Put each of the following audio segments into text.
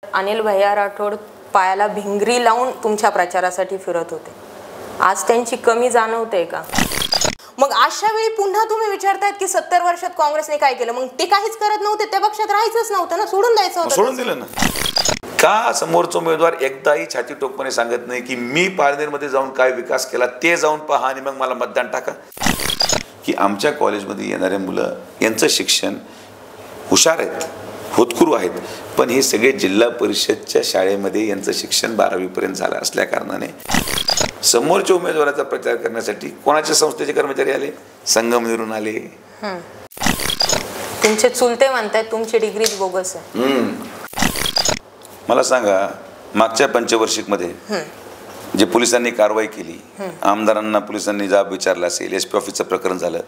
अनिल भैया राठोड पायाला भिंगरी लावून तुमच्या प्रचारासाठी फिरत होते. आज त्यांची कमी जाणवते का? मग अशा वेळी पुन्हा तुम्ही विचारतायत की 70 वर्षात काँग्रेसने काय केलं? मग ते काहीच करत नव्हते, त्या पक्षात राहायचंच नव्हतं ना, सोडून द्यायचं होतं. सोडून दिलं ना. का समोरचा उमेदवार एकदाही छाती टोकपणे सांगत नाही की मी पारनेरमध्ये जाऊन काय विकास केला ते जाऊन पहा आणि मग मला मतदान टाका? की आमच्या कॉलेजमध्ये येणारे मुलं यांचं शिक्षण हुशार आहेत, होतकुरू आहेत, पण हे सगळे जिल्हा परिषदच्या शाळेमध्ये यांचं शिक्षण 12वी पर्यंत झालं असल्या कारणाने समोरच्या उमेदवाराचा प्रचार करण्यासाठी कोणाच्या संस्थेचे कर्मचारी आले? संगमनेरहून आले. तुमचे चुलते म्हणतात तुमची डिग्रीच बोगस आहे. मला सांगा, मागच्या पंचवार्षिकमध्ये जे पोलिसांनी कारवाई केली, आमदारांना पोलिसांनी जाब विचारला असेल, SP ऑफिसचं प्रकरण झालं,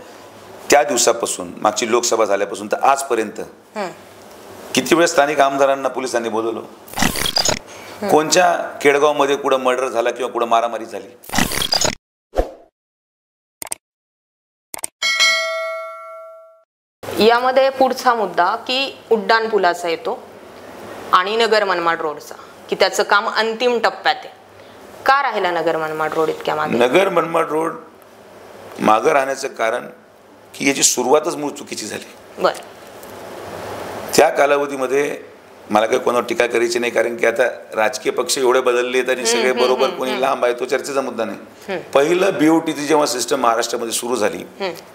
त्या दिवसापासून मागची लोकसभा झाल्यापासून तर आजपर्यंत किती वेळ स्थानिक आमदारांना पोलिसांनी बोलवलं? कोणत्या केडगावमध्ये कुठं मर्डर झाला किंवा कुठं मारामारी झाली? यामध्ये पुढचा मुद्दा की उड्डाण पुलाचा येतो आणि नगर मनमाड रोडचा, की त्याचं काम अंतिम टप्प्यात आहे. का राहिला नगर मनमाड रोड इतक्या मागे? नगर मनमाड रोड मागं राहण्याचं कारण की याची सुरुवातच मूळ चुकीची झाली. बरं. त्या कालावधीमध्ये मला काही कोणावर टीका करायची नाही, कारण की आता राजकीय पक्ष एवढे बदलले आणि सगळे बरोबर कोणी लांब आहे तो चर्चेचा मुद्दा नाही. पहिलं BOTची जेव्हा सिस्टम महाराष्ट्रामध्ये सुरू झाली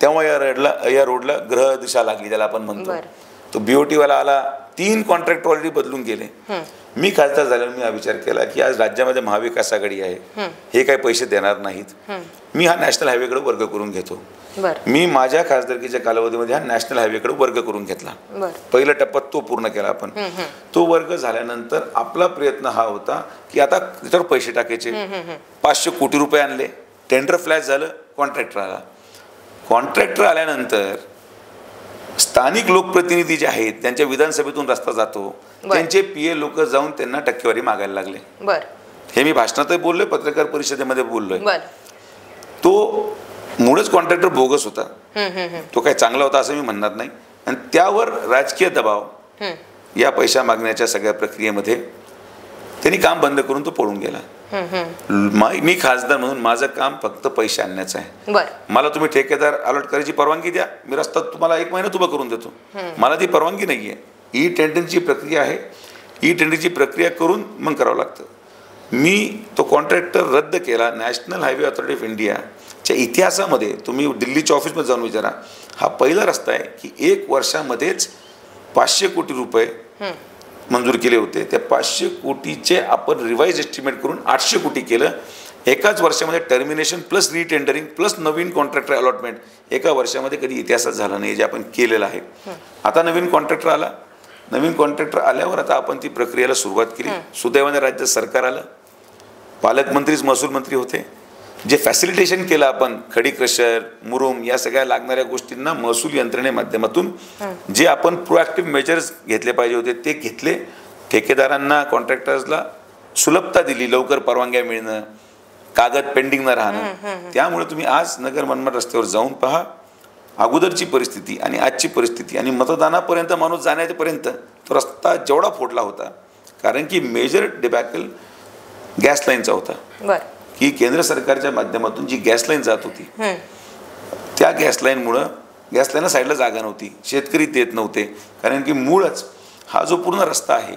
तेव्हा या रोडला ग्रह दिशा लागली, ज्याला आपण म्हणतो. तो BOT वाला आला, 3 कॉन्ट्रॅक्ट ऑलरेडी बदलून गेले. मी खासदार झाल्यावर मी हा विचार केला की आज राज्यामध्ये महाविकास आघाडी आहे, हे काही पैसे देणार नाहीत, मी हा नॅशनल हायवेकडे वर्ग करून घेतो. मी माझ्या खासदारकीच्या कालावधीमध्ये हा नॅशनल हायवेकडे वर्ग करून घेतला. पहिला टप्पा तो पूर्ण केला आपण. तो वर्ग झाल्यानंतर आपला प्रयत्न हा होता की आता त्याच्यावर पैसे टाकायचे. 500 कोटी रुपये आणले, टेंडर फ्लॅश झालं, कॉन्ट्रॅक्टर आला. कॉन्ट्रॅक्टर आल्यानंतर स्थानिक लोकप्रतिनिधी जे आहेत त्यांच्या विधानसभेतून रस्ता जातो, त्यांचे PA लोक जाऊन त्यांना टक्केवारी मागायला लागले. हे मी भाषणातही बोललोय, पत्रकार परिषदेमध्ये बोललोय. तो मुळच कॉन्ट्रॅक्टर बोगस होता, तो काही चांगला होता असं मी म्हणणार नाही. आणि त्यावर राजकीय दबाव या पैसा मागण्याच्या सगळ्या प्रक्रियेमध्ये त्यांनी काम बंद करून तो पळून गेला. मी खासदार म्हणून माझं काम फक्त पैसे आणण्याचं आहे. मला तुम्ही ठेकेदार अलॉट करायची परवानगी द्या, मी रस्ता तुम्हाला 1 महिन्यात उभा करून देतो. मला ती परवानगी नाही आहे. टेंडरची प्रक्रिया आहे, टेंडरची प्रक्रिया करून मग करावं लागतं. मी तो कॉन्ट्रॅक्टर रद्द केला. नॅशनल हायवे अथॉरिटी ऑफ इंडियाच्या इतिहासामध्ये तुम्ही दिल्लीच्या ऑफिसमध्ये जाऊन विचारा, हा पहिला रस्ता आहे की 1 वर्षामध्येच 500 कोटी रुपये मंजूर केले होते. त्या 500 कोटीचे आपण रिवाइज एस्टिमेट करून 800 कोटी केलं. एकाच वर्षामध्ये टर्मिनेशन प्लस रिटेंडरिंग प्लस नवीन कॉन्ट्रॅक्टर अलॉटमेंट एका वर्षामध्ये कधी इतिहासात झाला नाही, जे आपण केलेलं आहे. आता नवीन कॉन्ट्रॅक्टर आला, नवीन कॉन्ट्रॅक्टर आल्यावर आता आपण ती प्रक्रियेला सुरुवात केली. सुदैवाने राज्य सरकार आलं, पालकमंत्रीच महसूल मंत्री होते. जे फॅसिलिटेशन केलं आपण, खडी क्रशर, मुरुम या सगळ्या लागणाऱ्या गोष्टींना महसूल यंत्रणे माध्यमातून जे आपण प्रोएक्टिव्ह मेजर्स घेतले पाहिजे होते ते घेतले. ठेकेदारांना, कॉन्ट्रॅक्टर्सला सुलभता दिली, लवकर परवानग्या मिळणं, कागद पेंडिंग न राहणं. त्यामुळे तुम्ही आज नगर मनमाड रस्त्यावर जाऊन पहा, अगोदरची परिस्थिती आणि आजची परिस्थिती आणि मतदानापर्यंत माणूस जाण्यापर्यंत तो रस्ता जेवढा फोडला होता, कारण की मेजर डिबॅकल गॅस लाईनचा होता. की केंद्र सरकारच्या माध्यमातून जी गॅस लाईन जात होती, त्या गॅस लाईनमुळं गॅस लाईनला साईडला जागा नव्हती, शेतकरी देत नव्हते. कारण की मूळच हा जो पूर्ण रस्ता आहे,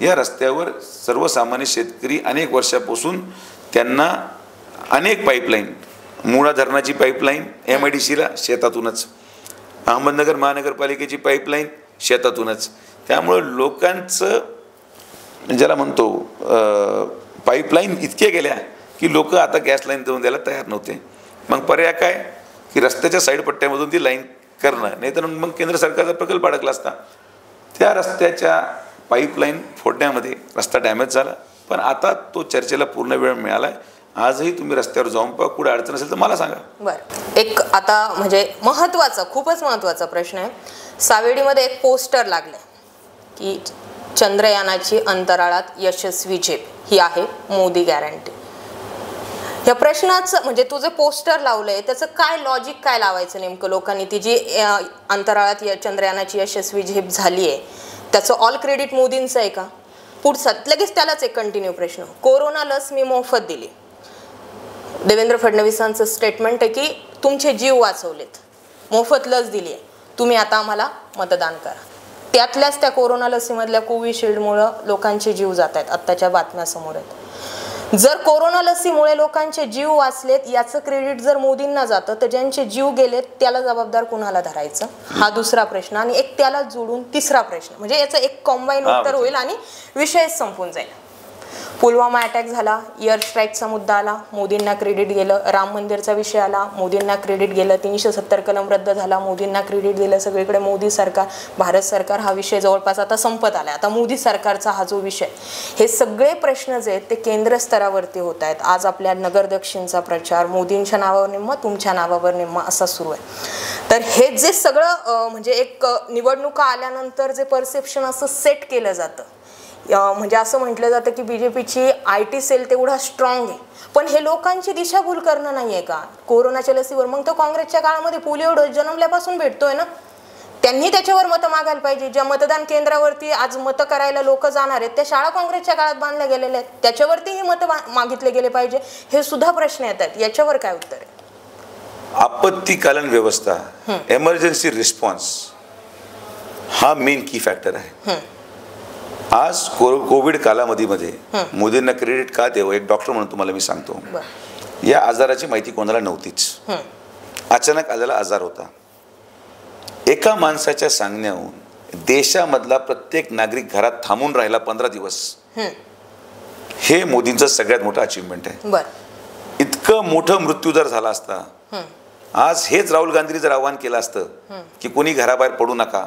या रस्त्यावर सर्वसामान्य शेतकरी अनेक वर्षापासून त्यांना अनेक पाईपलाईन, मुळा धरणाची पाईपलाईन MIDCला शेतातूनच, अहमदनगर महानगरपालिकेची पाईपलाईन शेतातूनच. त्यामुळं लोकांचं ज्याला म्हणतो पाईपलाईन इतक्या गेल्या की लोक आता गॅस लाईन देऊन द्यायला तयार नव्हते. मग पर्याय काय की रस्त्याच्या साईड पट्ट्यामधून ती लाईन करणं, नाहीतर मग केंद्र सरकारचा प्रकल्प अडकला असता. त्या रस्त्याच्या पाईपलाईन फोडण्यामध्ये रस्ता डॅमेज झाला, पण आता तो चर्चेला पूर्ण वेळ मिळाला आहे. आजही तुम्ही रस्त्यावर जाऊन पहा, कुठे अडचण असेल तर मला सांगा. बरं, एक आता म्हणजे महत्त्वाचा, खूपच महत्त्वाचा प्रश्न आहे. सावेडीमध्ये एक पोस्टर लागले की चंद्रयानाची अंतराळात यशस्वी झेप ही आहे मोदी गॅरंटी. या प्रश्नाचं म्हणजे तुझं पोस्टर लावलंय त्याचं काय लॉजिक काय लावायचं नेमकं लोकांनी? ती जी अंतराळात चंद्रयानाची यशस्वी झेप झाली आहे त्याचं ऑल क्रेडिट मोदींचं आहे का? पुढचा लगेच त्यालाच एक कंटिन्यू प्रश्न, कोरोना लस मी मोफत दिली, देवेंद्र फडणवीसांचं स्टेटमेंट आहे की तुमचे जीव वाचवलेत, मोफत लस दिली आहे, तुम्ही आता आम्हाला मतदान करा. त्यातल्याच त्या कोरोना लसीमधल्या कोविशिल्डमुळं लोकांचे जीव जात आहेत, आत्ताच्या बातम्या समोर आहेत. जर कोरोना लसीमुळे लोकांचे जीव वाचलेत याचं क्रेडिट जर मोदींना जातं, तर ज्यांचे जीव गेलेत त्याला जबाबदार कुणाला धरायचं, हा दुसरा प्रश्न. आणि एक त्याला जोडून तिसरा प्रश्न, म्हणजे याचं एक कॉम्बाईन उत्तर होईल आणि विषयच संपून जाईल. पुलवामा अटॅक झाला, एअर स्ट्राईकचा मुद्दा आला, मोदींना क्रेडिट गेलं. राम मंदिरचा विषय आला, मोदींना क्रेडिट गेलं. 370 कलम रद्द झाला, मोदींना क्रेडिट दिलं. सगळीकडे मोदी सरकार, भारत सरकार हा विषय जवळपास आता संपत आला. आता मोदी सरकारचा हा जो विषय, हे सगळे प्रश्न जे आहेत ते केंद्र स्तरावरती होत आहेत. आज आपल्या नगर दक्षिणचा प्रचार मोदींच्या नावावर निम्मा, तुमच्या नावावर निम्मा असा सुरू आहे. तर हे जे सगळं म्हणजे एक निवडणुका आल्यानंतर जे परसेप्शन असं सेट केलं जातं, म्हणजे असं म्हटलं जातं की बीजेपीची IT सेल तेवढा स्ट्रॉंग आहे, पण हे लोकांची दिशाभूल करणं नाहीये का कोरोनाच्या लसीवर? मग तो काँग्रेसच्या काळामध्ये पोलिओ डोस जन्मल्यापासून भेटतोय ना, त्यांनी त्याच्यावर मतं मागायला पाहिजे. ज्या मतदान केंद्रावरती आज मतं करायला लोक जाणार आहेत त्या शाळा काँग्रेसच्या काळात बांधल्या गेलेल्या आहेत, त्याच्यावरती हे मतं मागितले गेले पाहिजे. हे सुद्धा प्रश्न येतात, याच्यावर काय उत्तर आहे? आपत्तीकालीन व्यवस्था, एमर्जन्सी रिस्पॉन्स हा मेन की फॅक्टर आहे. आज कोविड कालावधीमध्ये मोदींना क्रेडिट का द्यावं, एक डॉक्टर म्हणून तुम्हाला मी सांगतो, या आजाराची माहिती कोणाला नव्हतीच. अचानक आलेला आजार होता. एका माणसाच्या सांगण्याहून देशामधला प्रत्येक नागरिक घरात थांबून राहिला 15 दिवस. हे मोदींचं सगळ्यात मोठं अचीवमेंट आहे. इतकं मोठं मृत्यू जर झाला असता, आज हेच राहुल गांधींनी जर आवाहन केलं असतं की कोणी घराबाहेर पडू नका,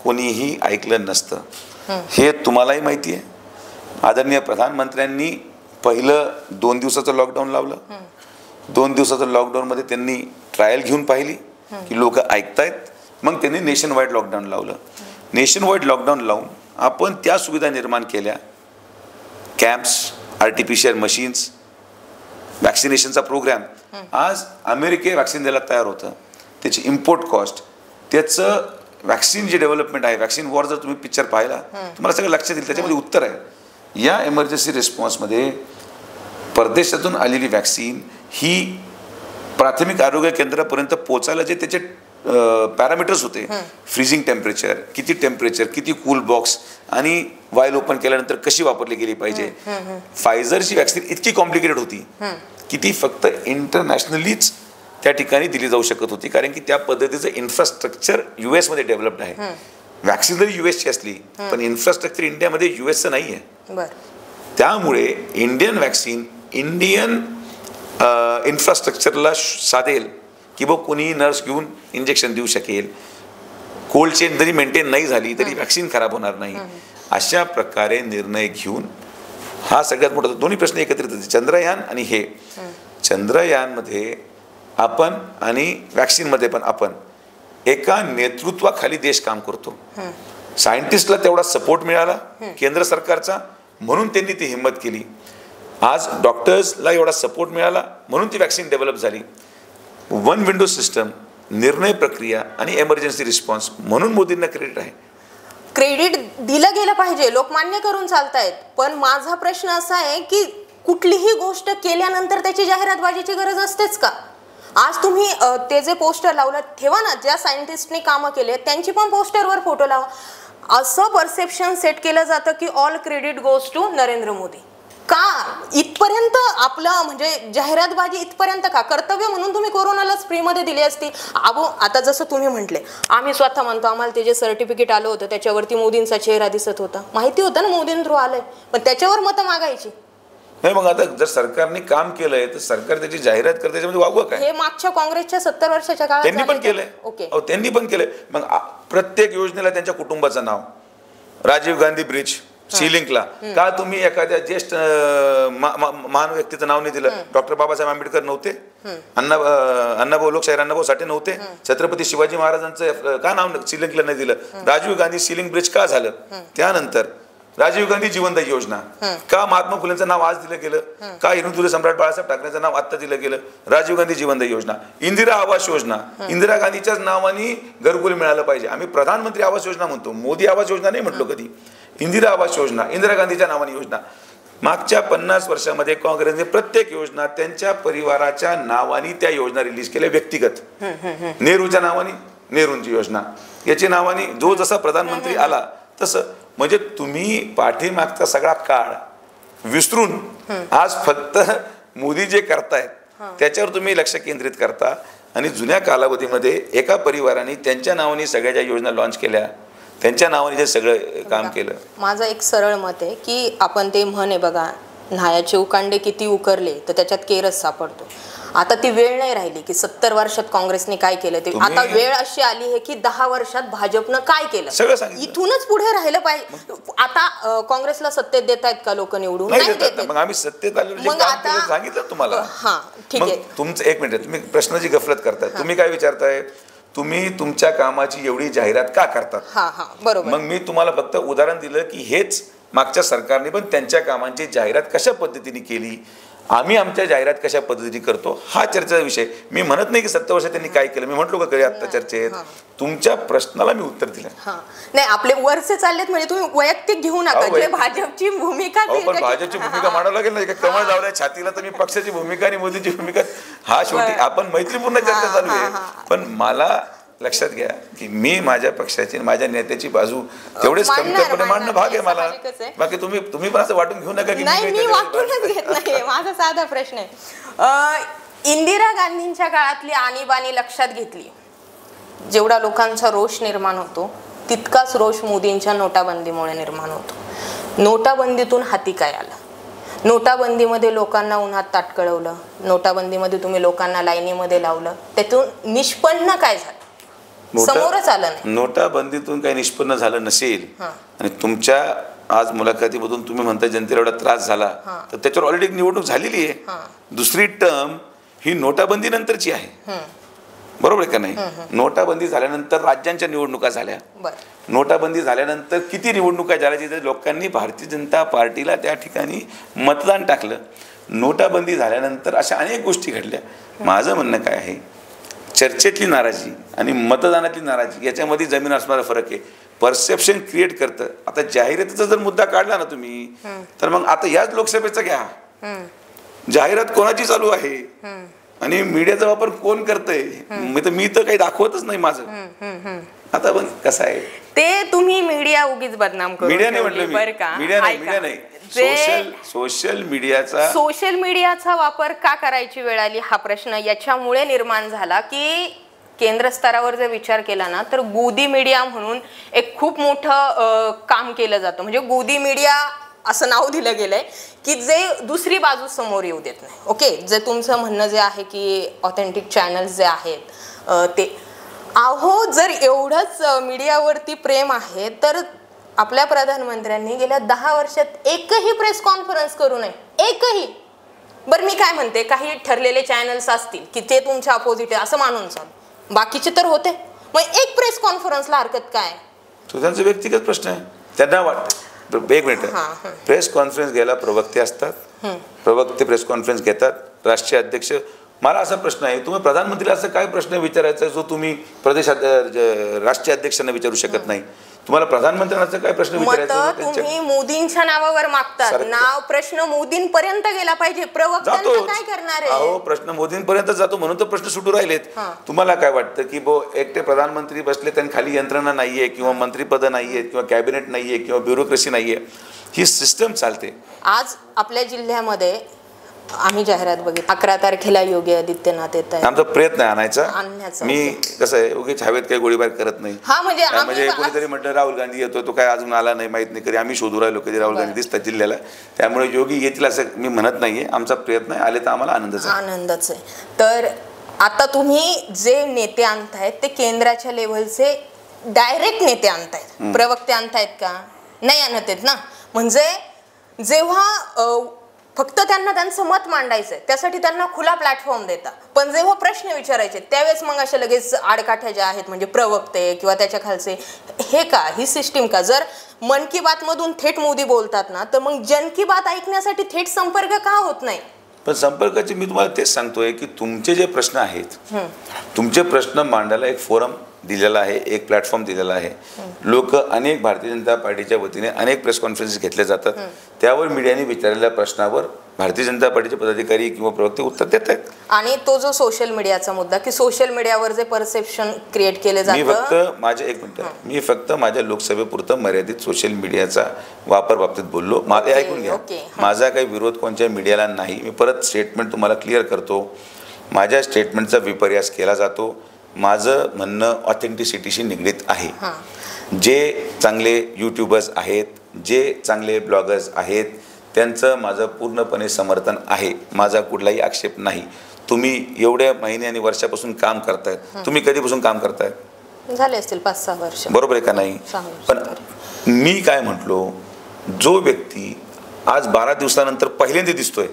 कोणीही ऐकलं नसतं. हे तुम्हालाही माहिती आहे. आदरणीय प्रधानमंत्र्यांनी पहिलं 2 दिवसाचं लॉकडाऊन लावलं. 2 दिवसाचं लॉकडाऊनमध्ये त्यांनी ट्रायल घेऊन पाहिली की लोक ऐकतायत. मग त्यांनी नेशन वाईड लॉकडाऊन लावलं. नेशन वाईड लॉकडाऊन लावून आपण त्या सुविधा निर्माण केल्या, कॅम्प्स, RT-PCR मशीन्स, वॅक्सिनेशनचा प्रोग्राम. आज अमेरिके वॅक्सिन द्यायला तयार होतं. त्याची इम्पोर्ट कॉस्ट, त्याचं वॅक्सिन जे डेव्हलपमेंट आहे, वॅक्सिन वॉर जर तुम्ही पिक्चर पाहिला तुम्हाला सगळं लक्षात येईल. त्याच्यामध्ये उत्तर आहे. या एमर्जन्सी रिस्पॉन्समध्ये परदेशातून आलेली वॅक्सिन ही प्राथमिक आरोग्य केंद्रापर्यंत पोहोचायला जे त्याचे पॅरामीटर्स होते, फ्रीजिंग टेम्परेचर, किती टेम्परेचर, किती कूल बॉक्स आणि वाईल ओपन केल्यानंतर कशी वापरली गेली पाहिजे. फायझरची वॅक्सिन इतकी कॉम्प्लिकेटेड होती की ती फक्त इंटरनॅशनलीच त्या ठिकाणी दिली जाऊ शकत होती, कारण की त्या पद्धतीचं इन्फ्रास्ट्रक्चर US मध्ये डेव्हलप्ड आहे. वॅक्सिन जरी US असली पण इन्फ्रास्ट्रक्चर इंडियामध्ये USचं नाही आहे. त्यामुळे इंडियन वॅक्सिन इंडियन इन्फ्रास्ट्रक्चरला साधेल की बघ कोणी नर्स घेऊन इंजेक्शन देऊ शकेल. कोल्ड चेन जरी मेंटेन नाही झाली तरी वॅक्सिन खराब होणार नाही. अशा प्रकारे निर्णय घेऊन हा सगळ्यात मोठा दोन्ही प्रश्न एकत्रित होते, चंद्रयान आणि हे. चंद्रयानमध्ये आपण आणि वॅक्सिनमध्ये पण आपण एका नेतृत्वाखाली देश काम करतो. सायंटिस्टला तेवढा सपोर्ट मिळाला केंद्र सरकारचा, म्हणून त्यांनी ती हिंमत केली. आज डॉक्टर्सला एवढा सपोर्ट मिळाला म्हणून ती वॅक्सिन डेव्हलप झाली. 1 विंडो सिस्टम, निर्णय प्रक्रिया आणि एमर्जन्सी रिस्पॉन्स, म्हणून मोदींना क्रेडिट आहे. क्रेडिट दिलं गेलं पाहिजे, लोक मान्य करून चालतायत. पण माझा प्रश्न असा आहे की कुठलीही गोष्ट केल्यानंतर त्याची जाहिरातबाजीची गरज असतेच का? आज तुम्ही ते जे पोस्टर लावलं ठेवा ना, ज्या सायंटिस्टने कामं केले त्यांची पण पोस्टरवर फोटो लावा. असं परसेप्शन सेट केलं जातं की all credit goes to Narendra Modi. का इथपर्यंत आपलं म्हणजे जाहिरातबाजी इथपर्यंत का? कर्तव्य म्हणून तुम्ही कोरोनालाच फ्रीमध्ये दिली असती. आता जसं तुम्ही म्हटले, आम्ही स्वतः म्हणतो आम्हाला ते जे सर्टिफिकेट आलं होतं त्याच्यावरती मोदींचा चेहरा दिसत होता, माहिती होतं ना मोदीं थ्रू आलंय, पण त्याच्यावर मतं मागायची नाही. मग आता जर सरकारने काम केलंय तर सरकार त्याची जाहिरात करते, त्याच्यामध्ये वागवं काय? हे मागच्या काँग्रेसच्या 70 वर्षाच्या काळात त्यांनी पण केलंय. ओके, त्यांनी पण केलंय. मग प्रत्येक योजनेला त्यांच्या कुटुंबाचं नाव, राजीव गांधी ब्रिज, सीलिंकला का तुम्ही एखाद्या ज्येष्ठ महान व्यक्तीचं नाव नाही दिलं? डॉक्टर बाबासाहेब आंबेडकर नव्हते? अण्णाभाऊ लोकशाहीर अण्णाभाऊ साठे नव्हते? छत्रपती शिवाजी महाराजांचं का नाव सीलिंकला नाही दिलं? राजीव गांधी सीलिंक ब्रिज का झालं? त्यानंतर राजीव गांधी जीवनदायी योजना, का महात्मा फुलेंचं नाव आज दिलं गेलं, का हिंदुत्व सम्राट बाळासाहेब ठाकरेंचं नाव आता दिलं गेलं, राजीव गांधी जीवनदायी योजना, इंदिरा आवास योजना, इंदिरा गांधीच्याच नावाने घरकुल मिळालं पाहिजे. आम्ही प्रधानमंत्री आवास योजना म्हणतो, मोदी आवास योजना नाही म्हटलो कधी. इंदिरा आवास योजना इंदिरा गांधीच्या नावाने योजना. मागच्या 50 वर्षामध्ये काँग्रेसने प्रत्येक योजना त्यांच्या परिवाराच्या नावाने त्या योजना रिलीज केल्या व्यक्तिगत. नेहरूच्या नावाने नेहरूंची योजना, याची नावाने जो जसा प्रधानमंत्री आला तसं. म्हणजे तुम्ही पाठीमागचा सगळा काळ विसरून आज फक्त मोदी जे करतायत त्याच्यावर तुम्ही लक्ष केंद्रित करता आणि जुन्या कालावधीमध्ये एका परिवाराने त्यांच्या नावाने सगळ्या ज्या योजना लॉन्च केल्या, त्यांच्या नावाने जे सगळं काम केलं. माझं एक सरळ मत आहे की आपण ते म्हण आहे बघा, न्हायाचे उकांडे किती उकरले तर त्याच्यात केरच सापडतो. आता ती वेळ नाही राहिली की 70 वर्षात काँग्रेसने काय केलं ते. आता वेळ अशी आली आहे की 10 वर्षात भाजपनं काय केलं, इथूनच पुढे राहिलं पाहिजे. आता काँग्रेसला सत्तेत देत आहेत का लोक निवडून? नाही देत. मग आम्ही सत्तेत आलो सांगितलं तुम्हाला. हा ठीक आहे. तुमचं एक मिनिट, तुम्ही प्रश्नाची गफलत करताय. तुम्ही काय विचारताय, तुम्ही तुमच्या कामाची एवढी जाहिरात का करतात? हा हा बरोबर. मग मी तुम्हाला फक्त उदाहरण दिलं की हेच मागच्या सरकारने पण त्यांच्या कामांची जाहिरात कशा पद्धतीने केली, आम्ही आमच्या जाहिरात कशा पद्धतीने करतो, हा चर्चेचा विषय. मी म्हणत नाही की 70 वर्षात त्यांनी काय केलं, मी म्हटलो का कधी आता चर्चेत. तुमच्या प्रश्नाला मी उत्तर दिलं. नाही आपले वरचे चाललेत म्हणजे तुम्ही वैयक्तिक घेऊ नका. जे भाजपची भूमिका, पण भाजपची भूमिका मांडावं लागेल ना. कमळ लावलाय छातीला तर मी पक्षाची भूमिका आणि मोदीची भूमिका, हा शेवटी आपण मैत्रीपूर्ण चर्चा चालू आहे. पण मला लक्षात घ्या की मी माझ्या पक्षाची माझ्या नेत्याची बाजू तेवढेच कमीपणे मांडणं भाग आहे मला. बाकी तुम्ही पण असं वाटून घेऊ नका की मी वाटूनच घेत नाही. माझा साधा प्रश्न आहे, इंदिरा गांधींच्या काळातली आणीबाणी लक्षात घेतली, जेवढा लोकांचा रोष निर्माण होतो तितकाच रोष मोदींच्या नोटाबंदीमुळे निर्माण होतो. नोटाबंदीतून हाती काय आलं? नोटाबंदीमध्ये लोकांना उन्हात ताटकळवलं, नोटाबंदीमध्ये तुम्ही लोकांना लाईनीमध्ये लावलं, त्यातून निष्पन्न काय झालं? समोरच आलं नाही. नोटाबंदीतून काही निष्पन्न झालं नसेल आणि तुमच्या आज मुलाखतीमधून तुम्ही म्हणता जनतेला एवढा त्रास झाला तर त्याच्यावर ऑलरेडी निवडणूक झालेली आहे. दुसरी टर्म ही नोटाबंदी नंतरची आहे, बरोबर आहे का नाही? नोटाबंदी झाल्यानंतर राज्यांच्या निवडणुका झाल्या. नोटाबंदी झाल्यानंतर किती निवडणुका झाल्या जिथे लोकांनी भारतीय जनता पार्टीला त्या ठिकाणी मतदान टाकलं. नोटाबंदी झाल्यानंतर अशा अनेक गोष्टी घडल्या. माझं म्हणणं काय आहे, चर्चेतली नाराजी आणि मतदानातली नाराजी याच्यामध्ये जमीन असणारा फरक आहे. परसेप्शन क्रिएट करतं. आता जाहिरातीचा जर मुद्दा काढला ना तुम्ही, तर मग आता याच लोकसभेचा घ्या, जाहिरात कोणाची चालू आहे आणि मीडियाचा वापर कोण करतंय. मी तर काही दाखवतच नाही माझं. आता पण कसं आहे ते तुम्ही मीडिया उगीच बदनाम करू. मीडिया नाही म्हटलं, मीडिया नाही सोशल मीडियाचा वापर का करायची वेळ आली हा प्रश्न याच्यामुळे निर्माण झाला की केंद्र स्तरावर जर विचार केला ना तर गोदी मीडिया म्हणून एक खूप मोठं काम केलं जातं. म्हणजे गोदी मीडिया असं नाव दिलं गेलंय की जे दुसरी बाजू समोर येऊ देत नाही. ओके, जे तुमचं म्हणणं जे आहे की ऑथेंटिक चॅनल्स जे आहेत ते, अहो जर एवढंच मीडियावरती प्रेम आहे तर आपल्या प्रधानमंत्र्यांनी गेल्या 10 वर्षात एकही प्रेस कॉन्फरन्स करू नये, एकही. बरं मी काय म्हणते, काही ठरलेले चॅनल्स असतील की ते तुमच्या अपोजिट आहे असं मानून चाल, बाकीचे तर होते. मग एक प्रेस कॉन्फरन्सला हरकत काय? तो त्यांचा व्यक्तिगत प्रश्न आहे. त्यांना वाटतं. एक मिनिट, प्रेस कॉन्फरन्स घ्यायला प्रवक्ते असतात, प्रवक्ते प्रेस कॉन्फरन्स घेतात, राष्ट्रीय अध्यक्ष. मला असा प्रश्न आहे, तुम्ही प्रधानमंत्रीला असं काय प्रश्न विचारायचा जो तुम्ही राष्ट्रीय अध्यक्षांना विचारू शकत नाही? तुम्हाला प्रधानमंत्र्यांचा काय प्रश्न विचारायचा? तुम्ही मोदींच्या नावावर मागतात, नाव प्रश्न मोदींपर्यंत गेला पाहिजे, प्रवक्त्यांचं काय करणार आहे? अहो प्रश्न मोदींपर्यंत जातो म्हणून तर प्रश्न सुटू राहिलेत. तुम्हाला काय वाटतं की एकटे प्रधानमंत्री बसले त्यांनी खाली यंत्रणा नाहीये किंवा मंत्रीपद नाहीये किंवा कॅबिनेट नाहीये किंवा ब्युरोक्रेसी नाहीये, ही सिस्टम चालते. आज आपल्या जिल्ह्यामध्ये आम्ही जाहिरात बघितली, 11 तारखेला योगी आदित्यनाथ येत आहे. आमचा प्रयत्न आहे आणायचा. मी कसं आहे उगीच हवेत काही गोळीबार करत नाही. म्हणजे कोणीतरी म्हटलं राहुल गांधी येतो, तो काय अजून आला नाही माहित नाही, कधी आम्ही शोधू राहिलो कधी राहुल गांधी दिसतात जिल्ह्याला, त्यामुळे योगी येतील असं मी म्हणत नाहीये. आमचा प्रयत्न आहे, आले तर आम्हाला आनंदच आहे. तर आता तुम्ही जे नेते आणतायत ते केंद्राच्या लेव्हलचे डायरेक्ट नेते आणतायत, प्रवक्ते आणतायत का? नाही आणत आहेत ना. म्हणजे जेव्हा फक्त त्यांना त्यांचं मत मांडायचंय, त्यासाठी त्यांना खुला प्लॅटफॉर्म देता. पण जेव्हा प्रश्न विचारायचे त्यावेळेस मग अशा लगेच आडकाठ्या ज्या आहेत म्हणजे प्रवक्ते किंवा त्याच्या खालचे, हे का, ही सिस्टीम का? जर मन की बात मधून थेट मोदी बोलतात ना, तर मग जन की बात ऐकण्यासाठी थेट संपर्क का होत नाही? पण संपर्काचे मी तुम्हाला तेच सांगतोय की तुमचे जे प्रश्न आहेत, तुमचे प्रश्न मांडायला एक फोरम दिलेला आहे, एक प्लॅटफॉर्म दिलेला आहे. लोक अनेक भारतीय जनता पार्टीच्या वतीने अनेक प्रेस कॉन्फरन्स घेतले जातात. त्यावर मीडियाने विचारलेल्या प्रश्नावर भारतीय जनता पार्टीचे पदाधिकारी किंवा प्रवक्ते उत्तर देत आहेत. आणि तो जो सोशल मीडियाचा मुद्दा, की सोशल मीडियावर जे परसेप्शन क्रिएट केले जातं, मी फक्त माझ्या लोकसभेपुरतं मर्यादित सोशल मीडियाचा वापर बाबतीत बोललो. मला ऐकून घ्या, माझा काही विरोध कोणत्या मीडियाला नाही. मी परत स्टेटमेंट तुम्हाला क्लिअर करतो. माझ्या स्टेटमेंटचा विपर्यास केला जातो. माझं म्हणणं ऑथेंटिसिटीशी निगडीत आहे. जे चांगले यूट्यूबर्स आहेत, जे चांगले ब्लॉगर्स आहेत, त्यांचं माझं पूर्णपणे समर्थन आहे. माझा कुठलाही आक्षेप नाही. तुम्ही एवढ्या महिने आणि वर्षापासून काम करतायत. तुम्ही कधीपासून काम करतायत? झाले असतील 5-6 वर्ष. बरोबर आहे का नाही? पण मी काय म्हटलो, जो व्यक्ती आज 12 दिवसानंतर पहिल्यांदा दिसतोय,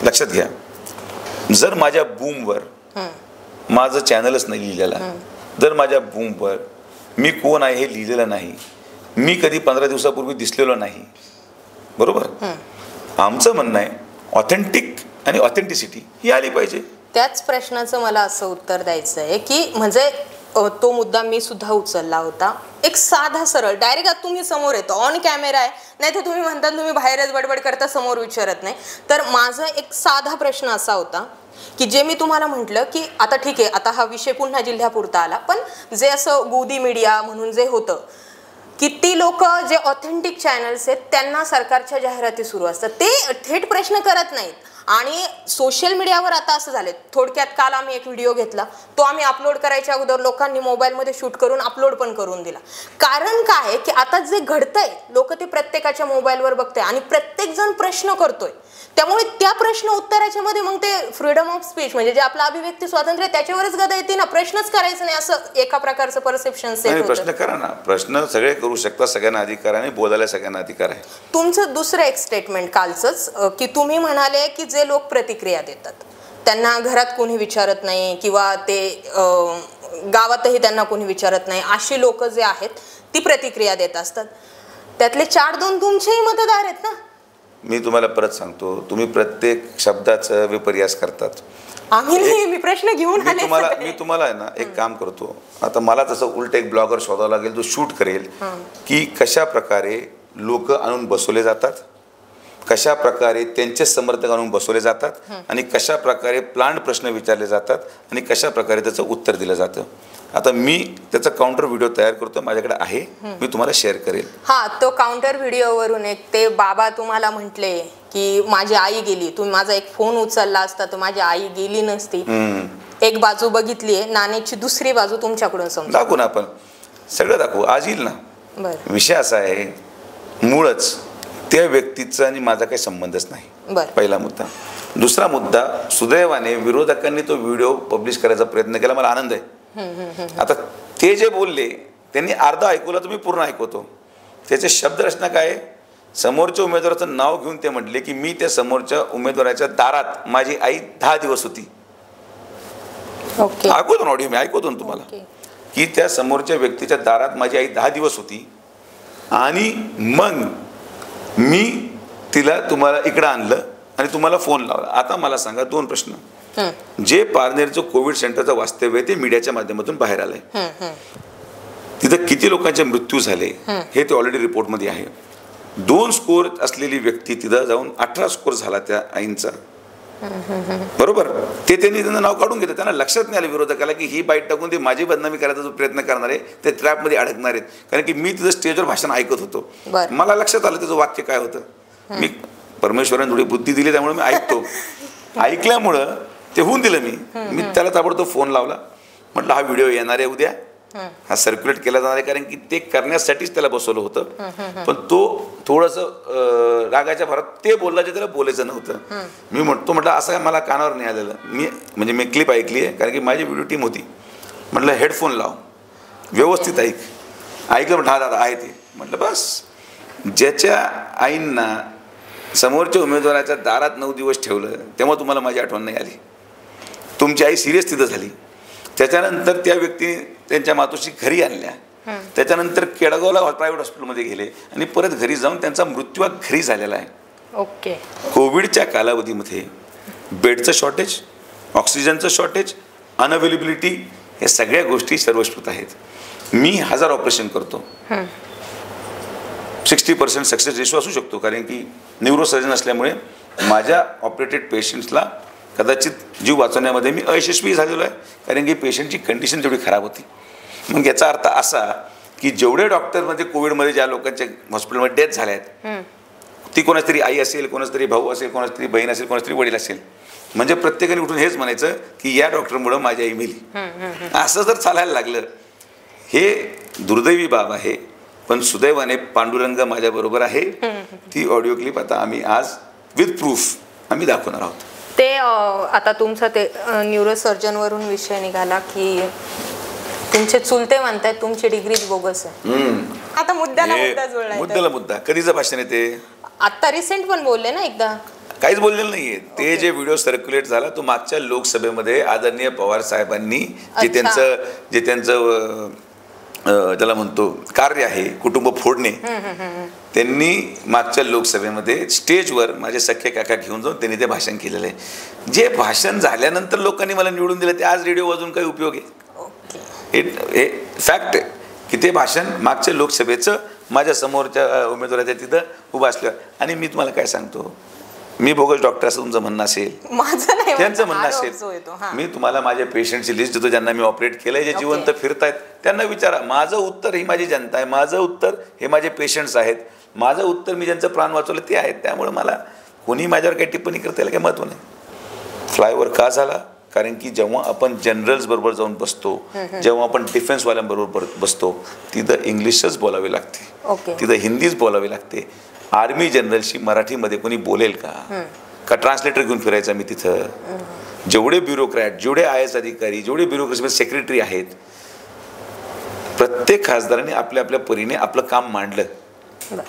लक्षात घ्या, जर माझ्या बूमवर माझं चॅनलच नाही लिहिलेलं, जर माझ्या बूमवर मी कोण आहे हे लिहिलेलं नाही, मी कधी 15 दिवसापूर्वी दिसलेलो नाही, बरोबर, आमचं म्हणणं आहे ऑथेंटिक आणि ऑथेंटिसिटी ही आली पाहिजे. त्याच प्रश्नाचं मला असं उत्तर द्यायचं आहे की म्हणजे तो मुद्दा मी सुद्धा उचलला होता. एक साधा सरळ डायरेक्ट तुम्ही समोर येतो, ऑन कॅमेरा आहे, नाही तर तुम्ही म्हणता तुम्ही बाहेरच बडबड करता, समोर विचारत नाही. तर माझा एक साधा प्रश्न असा होता की जे मी तुम्हाला म्हटलं की आता ठीक आहे, आता हा विषय पुन्हा जिल्ह्यापुरता आला, पण जे असं गोदी मीडिया म्हणून जे होतं, किती लोक जे ऑथेंटिक चॅनल्स आहेत त्यांना सरकारच्या जाहिराती सुरू असतात, ते थेट प्रश्न करत नाहीत. आणि सोशल मीडियावर आता असं झालं, थोडक्यात काल आम्ही एक व्हिडिओ घेतला, तो आम्ही अपलोड करायच्या अगोदर लोकांनी मोबाईलमध्ये शूट करून अपलोड पण करून दिला. कारण काय की आता जे घडतंय, लोक ते प्रत्येकाच्या मोबाईलवर बघतंय आणि प्रत्येक जण प्रश्न करतोय. त्यामुळे त्या प्रश्न उत्तराच्या मध्ये मग ते फ्रीडम ऑफ स्पीच म्हणजे जे आपलं अभिव्यक्ती स्वातंत्र्य त्याच्यावरच गदा येते ना, प्रश्नच करायचं नाही असं एका प्रकारचं परसेप्शन सेट होतं. प्रश्न करा ना, प्रश्न सगळे करू शकतात, सगळ्यांना अधिकार आहे, बोलायला सगळ्यांना अधिकार आहे. तुमचं दुसरं एक स्टेटमेंट कालचंच की तुम्ही म्हणाले की जे लोक प्रतिक्रिया देतात त्यांना घरात कोणी विचारत नाही किंवा ते गावातही त्यांना कोणी विचारत नाही, अशी लोक जे आहेत ती प्रतिक्रिया देत असतात. त्यातले 4-2 तुमचेही मतदार आहेत ना. मी तुम्हाला परत सांगतो, तुम्ही प्रत्येक शब्दाचा विपर्यास करतात. आम्ही नाही, मी प्रश्न घेऊन आले. मी तुम्हाला आहे ना एक काम करतो, आता मला तसं उलट एक ब्लॉगर शोधावा लागेल जो शूट करेल की कशा प्रकारे लोक आणून बसवले जातात, कशा प्रकारे त्यांचे समर्थक आणून बसवले जातात आणि कशा प्रकारे प्लांट प्रश्न विचारले जातात आणि कशा प्रकारे त्याचं उत्तर दिलं जातं. आता मी त्याचा काउंटर व्हिडिओ तयार करतो, माझ्याकडे आहे, मी तुम्हाला शेअर करेल. हा, तो काउंटर व्हिडिओवरून एक ते बाबा तुम्हाला म्हटले की माझी आई गेली, तुम्ही माझा एक फोन उचलला असता तर माझी आई गेली नसती. एक बाजू बघितलीये, नाण्याची दुसरी बाजू तुमच्याकडून समजू. दाखवू ना, आपण सगळं दाखवू, आज येईल ना. बरं, विषय असा आहे, मुळच त्या व्यक्तीचा आणि माझा काही संबंधच नाही, पहिला मुद्दा. दुसरा मुद्दा, सुदैवाने विरोधकांनी तो व्हिडिओ पब्लिश करायचा प्रयत्न केला, मला आनंद आहे. आता ते जे बोलले त्यांनी अर्धा ऐकवलं, तुम्ही पूर्ण ऐकवतो. त्याचे शब्दरचना काय, समोरच्या उमेदवाराचं नाव घेऊन ते म्हटले की मी त्या समोरच्या उमेदवाराच्या दारात माझी आई 10 दिवस होती. ऐकवतो ना ऑडिओ, मी ऐकवतो ना तुम्हाला की त्या समोरच्या व्यक्तीच्या दारात माझी आई 10 दिवस होती आणि मग मी तिला तुम्हाला इकडं आणलं आणि तुम्हाला फोन लावला. आता मला सांगा 2 प्रश्न. जे पारनेरचं कोविड सेंटरचं वास्तव्य आहे ते मीडियाच्या माध्यमातून बाहेर आलंय, तिथं किती लोकांचे मृत्यू झाले हे ते ऑलरेडी रिपोर्टमध्ये आहे. 2 स्कोर असलेली व्यक्ती तिथं जाऊन 18 स्कोर झाला त्या आईंचा, बरोबर. ते त्यांनी त्यांचं नाव काढून घेतलं. त्यांना लक्षात नाही आलं विरोधकाला की ही बाईट टाकून ते माझी बदनामी करायचा जो प्रयत्न करणार आहे ते ट्रॅपमध्ये अडकणार आहेत. कारण की मी तिथं स्टेजवर भाषण ऐकत होतो, मला लक्षात आलं त्याचं वाक्य काय होतं. मी परमेश्वराने थोडी बुद्धी दिली त्यामुळे मी ऐकतो. ऐकल्यामुळं ते होऊन दिलं. मी त्याला ताबडतोब फोन लावला, म्हटलं हा व्हिडिओ येणार आहे उद्या, हा सर्क्युलेट केला जाणार आहे, कारण की ते करण्यासाठीच त्याला बसवलं होतं. पण तो थोडंसं रागाच्या भरात ते बोलला जे त्याला बोलायचं नव्हतं. मी म्हटलं असं काय मला कानावर नाही आलेलं. मी क्लिप ऐकली आहे, कारण की माझी व्हिडिओ टीम होती. म्हटलं हेडफोन लाव, व्यवस्थित ऐकलं. म्हटलं हा दादा आहे ते. म्हटलं बस, ज्याच्या आईंना समोरच्या उमेदवाराच्या दारात 9 दिवस ठेवलं तेव्हा तुम्हाला माझी आठवण नाही आली. तुमची आई सिरियस तिथं झाली. त्याच्यानंतर त्या व्यक्ती त्यांच्या मातोश्री घरी आणल्या. त्याच्यानंतर केडगावला प्रायव्हेट हॉस्पिटलमध्ये गेले आणि परत घरी जाऊन त्यांचा मृत्यू घरी झालेला आहे. ओके. कोविडच्या कालावधीमध्ये बेडचं शॉर्टेज, ऑक्सिजनचं शॉर्टेज, अनअवेलेबिलिटी, या सगळ्या गोष्टी सर्वश्रुत आहेत. मी 1000 ऑपरेशन करतो. 60% सक्सेस रेशो असू शकतो, कारण की न्यूरोसर्जन असल्यामुळे माझ्या ऑपरेटेड पेशंट्सला कदाचित जीव वाचवण्यामध्ये मी अयशस्वी झालेलो आहे, कारण की पेशंटची कंडिशन तेवढी खराब होती. मग याचा अर्थ असा की जेवढे डॉक्टरमध्ये कोविडमध्ये ज्या लोकांच्या हॉस्पिटलमध्ये डेथ झाल्या आहेत, ती कोणाच तरी आई असेल, कोणाच तरी भाऊ असेल, कोणाच तरी बहीण असेल, कोणाच तरी वडील असेल, म्हणजे प्रत्येकाने उठून हेच म्हणायचं की या डॉक्टरमुळं माझी आई मेली. असं जर चालायला लागलं, हे दुर्दैवी बाब आहे. पण सुदैवाने पांडुरंग माझ्याबरोबर आहे. ती ऑडिओ क्लिप आता आम्ही आज विथ प्रूफ आम्ही दाखवणार आहोत. ते आता तुमचं ते न्यूरोसर्जनवरून विषय निघाला की तुमचे चुलते म्हणतायत तुमची डिग्रीज बोगस आहे. आता मुद्द्याला मुद्दा कधीचं भाषण आहे ते? आता रिसेंट पण बोलले ना एकदा. काहीच बोललेलं नाहीये. ते जे व्हिडिओ सर्क्युलेट झाला तो मागच्या लोकसभेमध्ये आदरणीय पवार साहेबांनी जे त्यांचं त्याला म्हणतो कार्य आहे कुटुंब फोडणे, त्यांनी मागच्या लोकसभेमध्ये स्टेजवर माझे सख्खे काका घेऊन जाऊन त्यांनी ते भाषण केलेलं आहे. जे भाषण झाल्यानंतर लोकांनी मला निवडून दिलं ते आज रेडिओ वाजून काही उपयोग आहे? हे फॅक्ट आहे की ते भाषण मागच्या लोकसभेचं माझ्या समोरच्या उमेदवाराच्या तिथं उभं असलं. आणि मी तुम्हाला काय सांगतो, मी बोगस डॉक्टर असं तुमचं म्हणणं असेल, त्यांचं म्हणणं असेल, मी तुम्हाला माझ्या पेशंटची लिस्ट देतो ज्यांना मी ऑपरेट केलंय, जे जिवंत फिरतायत त्यांना विचारा. माझं उत्तर ही माझी जनता आहे, माझं उत्तर हे माझे पेशंट्स आहेत, माझं उत्तर मी ज्यांचं प्राण वाचवलं ते आहेत. त्यामुळे मला कोणी माझ्यावर काही टिप्पणी करता यायला काही महत्त्व नाही. फ्लायओव्हर का झाला? कारण की जेव्हा आपण जनरल्स बरोबर जाऊन बसतो, जेव्हा आपण डिफेन्सवाल्यांबरोबर बसतो, तिथं इंग्लिशच बोलावे लागते, तिथं हिंदीच बोलावी लागते. आर्मी जनरलशी मराठीमध्ये कोणी बोलेल का ट्रान्सलेटर घेऊन फिरायचा मी तिथं? जेवढे ब्युरोक्रॅट, जेवढे IAS अधिकारी, जेवढे ब्युरोक्रेसी सेक्रेटरी आहेत, प्रत्येक खासदाराने आपल्या आपल्या परीने आपलं काम मांडलं.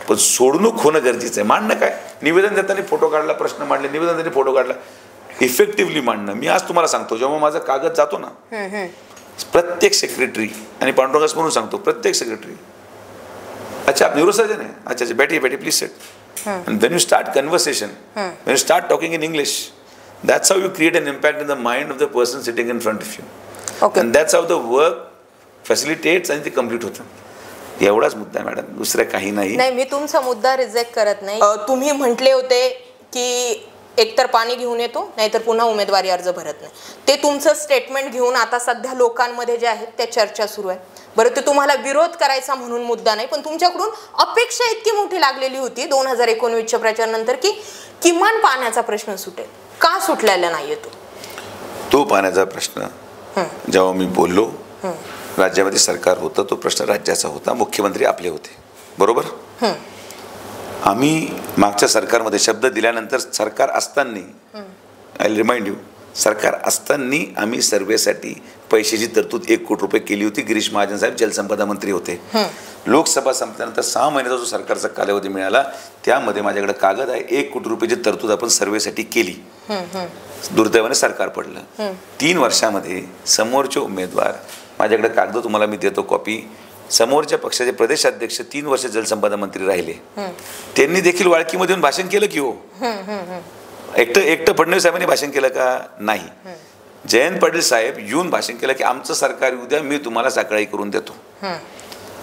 पण सोडणूक होणं गरजेचं आहे. मांडणं काय, निवेदन देताना फोटो काढला, प्रश्न मांडले, निवेदन देताना फोटो काढला, इफेक्टिव्हली मांडणं. मी आज तुम्हाला सांगतो, जेव्हा माझा कागद जातो ना, प्रत्येक सेक्रेटरी, आणि पांडुरंगास म्हणून सांगतो, प्रत्येक सेक्रेटरी, अच्छा आप न्यूरोसर्जन है, अच्छा अच्छा बैठिए बैठिए please sit. And when you start conversation, when you start talking in English, that's how you create an impact in the mind of the person sitting in front of you. And that's how the work facilitates आणि ते complete होतं. एवढाच मुद्दा madam, दुसरं काही नाही. नाही, मी तुमचा मुद्दा रिजेक्ट करत नाही. तुम्ही म्हटले होते की एकतर पाणी घेऊन येतो, नाहीतर पुन्हा उमेदवारी अर्ज भरत नाही. ते तुमचं स्टेटमेंट घेऊन आता सध्या लोकांमध्ये जे आहेत त्या चर्चा सुरू आहे. बरं, ते तुम्हाला विरोध करायचा म्हणून मुद्दा नाही, पण तुमच्याकडून अपेक्षा इतकी मोठी लागलेली होती 2019च्या प्रचारानंतर की किमान पाण्याचा प्रश्न सुटेल. का सुटलेला नाहीये तो पाण्याचा प्रश्न? जेव्हा मी बोललो, राज्यामध्ये सरकार होतं, तो प्रश्न राज्याचा होता, मुख्यमंत्री आपले होते, बरोबर? आम्ही मागच्या सरकारमध्ये शब्द दिल्यानंतर सरकार असताना, आय रिमाइंड यू, सरकार असताना आम्ही सर्वेसाठी पैशाची तरतूद 1 कोटी रुपये केली होती. गिरीश महाजन साहेब जलसंपदा मंत्री होते. लोकसभा संपल्यानंतर 6 महिन्याचा जो सरकारचा कालावधी मिळाला, त्यामध्ये माझ्याकडे कागद आहे, 1 कोटी रुपयाची तरतूद आपण सर्वेसाठी केली. दुर्दैवाने सरकार पडलं. 3 वर्षामध्ये समोरचे उमेदवार, माझ्याकडे कागद तुम्हाला मी देतो कॉपी, समोरच्या पक्षाचे प्रदेशाध्यक्ष 3 वर्ष जलसंपदा मंत्री राहिले. त्यांनी देखील वाळकीमध्ये येऊन भाषण केलं की हो? एकटं फडणवीस साहेबांनी भाषण केलं का? नाही. जयंत पाटील साहेब येऊन भाषण केलं की आमचं सरकार येऊ द्या, मी तुम्हाला साखळी करून देतो.